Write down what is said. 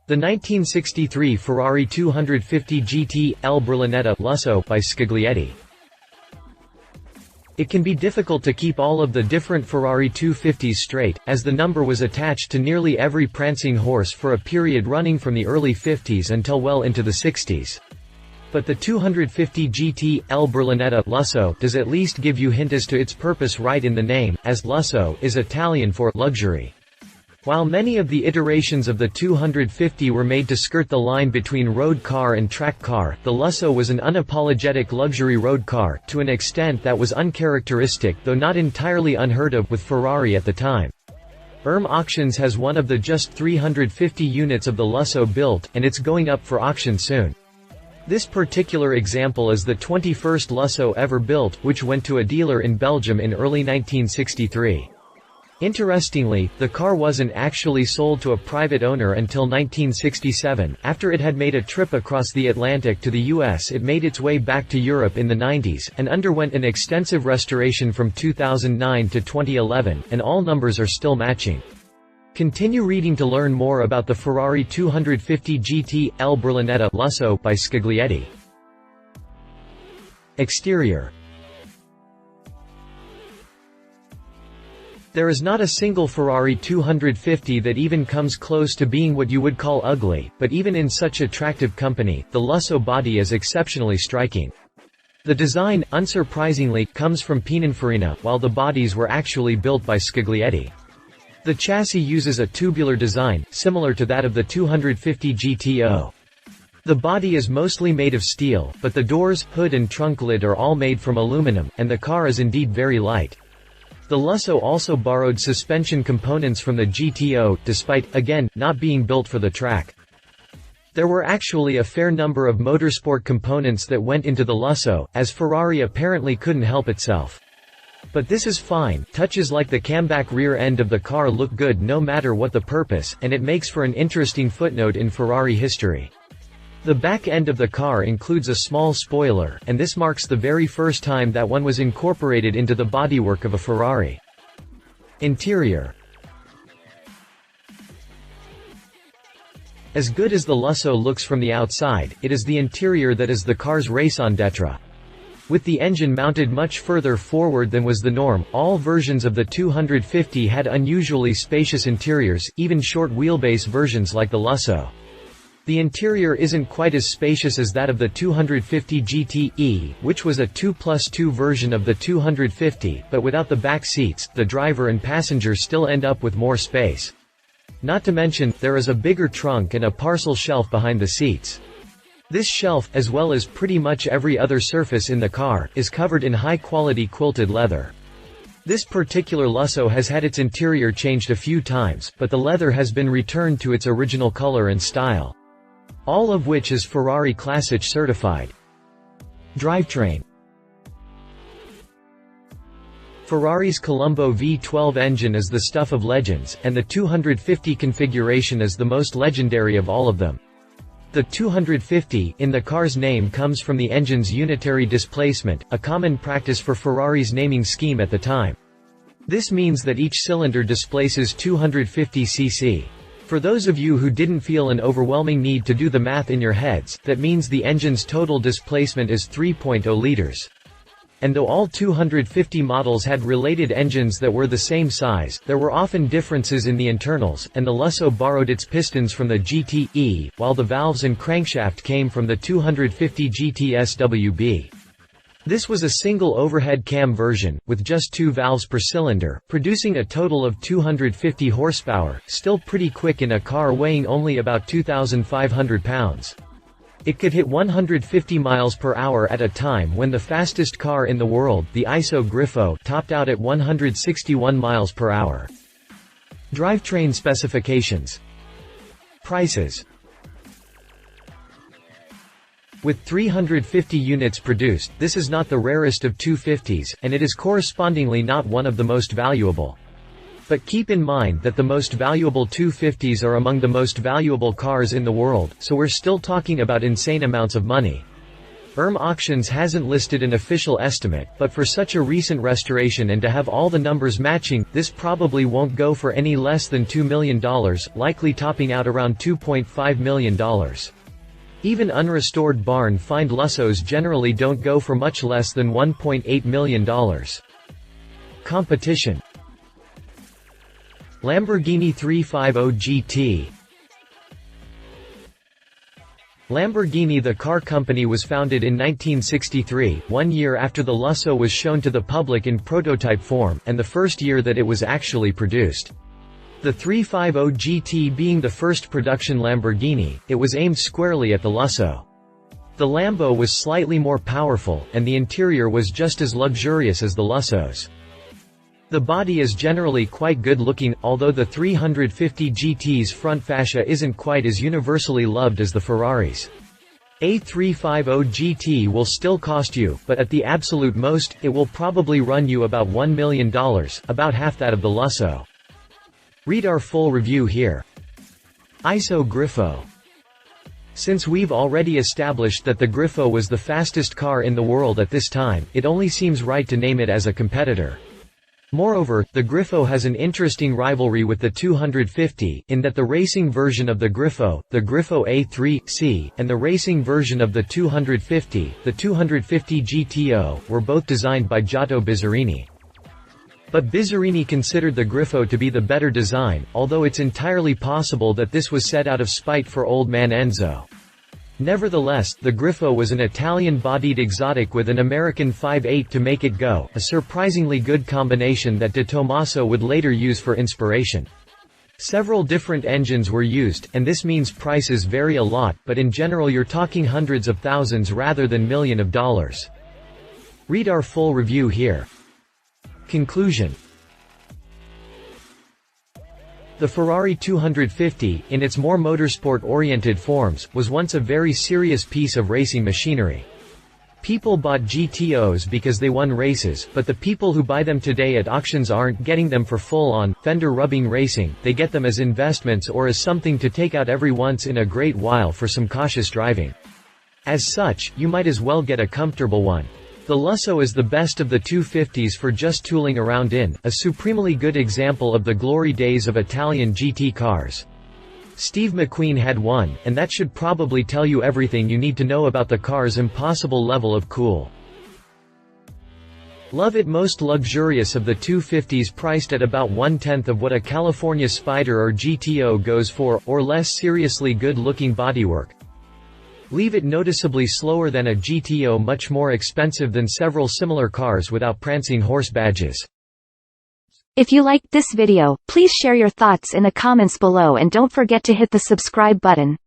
The 1963 Ferrari 250 GT L Berlinetta Lusso by Scaglietti. It can be difficult to keep all of the different Ferrari 250s straight, as the number was attached to nearly every prancing horse for a period running from the early 50s until well into the 60s. But the 250 GT L Berlinetta Lusso does at least give you hint as to its purpose right in the name, as Lusso is Italian for luxury. While many of the iterations of the 250 were made to skirt the line between road car and track car, the Lusso was an unapologetic luxury road car, to an extent that was uncharacteristic though not entirely unheard of with Ferrari at the time. Auctions has one of the just 350 units of the Lusso built, and it's going up for auction soon. This particular example is the 21st Lusso ever built, which went to a dealer in Belgium in early 1963. Interestingly, the car wasn't actually sold to a private owner until 1967. After it had made a trip across the Atlantic to the US, it made its way back to Europe in the 90s, and underwent an extensive restoration from 2009 to 2011, and all numbers are still matching. Continue reading to learn more about the Ferrari 250 GT L Berlinetta Lusso by Scaglietti. Exterior. There is not a single Ferrari 250 that even comes close to being what you would call ugly, but even in such attractive company, the Lusso body is exceptionally striking. The design, unsurprisingly, comes from Pininfarina, while the bodies were actually built by Scaglietti. The chassis uses a tubular design, similar to that of the 250 GTO. The body is mostly made of steel, but the doors, hood and trunk lid are all made from aluminum, and the car is indeed very light. The Lusso also borrowed suspension components from the GTO, despite, again, not being built for the track. There were actually a fair number of motorsport components that went into the Lusso, as Ferrari apparently couldn't help itself. But this is fine. Touches like the camback rear end of the car look good no matter what the purpose, and it makes for an interesting footnote in Ferrari history. The back end of the car includes a small spoiler, and this marks the very first time that one was incorporated into the bodywork of a Ferrari. Interior. As good as the Lusso looks from the outside, it is the interior that is the car's raison d'etre. With the engine mounted much further forward than was the norm, all versions of the 250 had unusually spacious interiors, even short wheelbase versions like the Lusso. The interior isn't quite as spacious as that of the 250 GTE, which was a 2+2 version of the 250, but without the back seats, the driver and passengers still end up with more space. Not to mention, there is a bigger trunk and a parcel shelf behind the seats. This shelf, as well as pretty much every other surface in the car, is covered in high-quality quilted leather. This particular Lusso has had its interior changed a few times, but the leather has been returned to its original color and style. All of which is Ferrari Classic certified. Drivetrain. Ferrari's Colombo V12 engine is the stuff of legends, and the 250 configuration is the most legendary of all of them. The 250 in the car's name comes from the engine's unitary displacement, a common practice for Ferrari's naming scheme at the time. This means that each cylinder displaces 250 cc. For those of you who didn't feel an overwhelming need to do the math in your heads, that means the engine's total displacement is 3.0 liters. And though all 250 models had related engines that were the same size, there were often differences in the internals, and the Lusso borrowed its pistons from the GTE, while the valves and crankshaft came from the 250 GT SWB. This was a single overhead cam version, with just 2 valves per cylinder, producing a total of 250 horsepower, still pretty quick in a car weighing only about 2,500 pounds. It could hit 150 miles per hour at a time when the fastest car in the world, the ISO Griffo, topped out at 161 miles per hour. Drivetrain specifications. Prices. With 350 units produced, this is not the rarest of 250s, and it is correspondingly not one of the most valuable. But keep in mind that the most valuable 250s are among the most valuable cars in the world, so we're still talking about insane amounts of money. Auctions hasn't listed an official estimate, but for such a recent restoration and to have all the numbers matching, this probably won't go for any less than $2 million, likely topping out around $2.5 million. Even unrestored barn-find Lussos generally don't go for much less than $1.8 million. Competition. Lamborghini 350 GT. Lamborghini, the car company, was founded in 1963, 1 year after the Lusso was shown to the public in prototype form, and the first year that it was actually produced. The 350 GT being the first production Lamborghini, it was aimed squarely at the Lusso. The Lambo was slightly more powerful, and the interior was just as luxurious as the Lussos. The body is generally quite good-looking, although the 350 GT's front fascia isn't quite as universally loved as the Ferraris. A 350 GT will still cost you, but at the absolute most, it will probably run you about $1 million, about half that of the Lusso. Read our full review here. ISO Griffo. Since we've already established that the Griffo was the fastest car in the world at this time, it only seems right to name it as a competitor. Moreover, the Griffo has an interesting rivalry with the 250, in that the racing version of the Griffo A3C, and the racing version of the 250, the 250 GTO, were both designed by Giotto Bizzarini. But Bizzarini considered the Griffo to be the better design, although it's entirely possible that this was said out of spite for old man Enzo. Nevertheless, the Griffo was an Italian-bodied exotic with an American 5.8 to make it go, a surprisingly good combination that De Tomaso would later use for inspiration. Several different engines were used, and this means prices vary a lot, but in general you're talking hundreds of thousands rather than millions of dollars. Read our full review here. Conclusion. The Ferrari 250, in its more motorsport-oriented forms, was once a very serious piece of racing machinery. People bought GTOs because they won races, but the people who buy them today at auctions aren't getting them for full-on, fender-rubbing racing, they get them as investments or as something to take out every once in a great while for some cautious driving. As such, you might as well get a comfortable one. The Lusso is the best of the 250s for just tooling around in, a supremely good example of the glory days of Italian GT cars. Steve McQueen had one, and that should probably tell you everything you need to know about the car's impossible level of cool. Love it. Most luxurious of the 250s, priced at about 1/10 of what a California Spider or GTO goes for, or less seriously good-looking bodywork. Leave it noticeably slower than a GTO, much more expensive than several similar cars without prancing horse badges. If you liked this video, please share your thoughts in the comments below and don't forget to hit the subscribe button.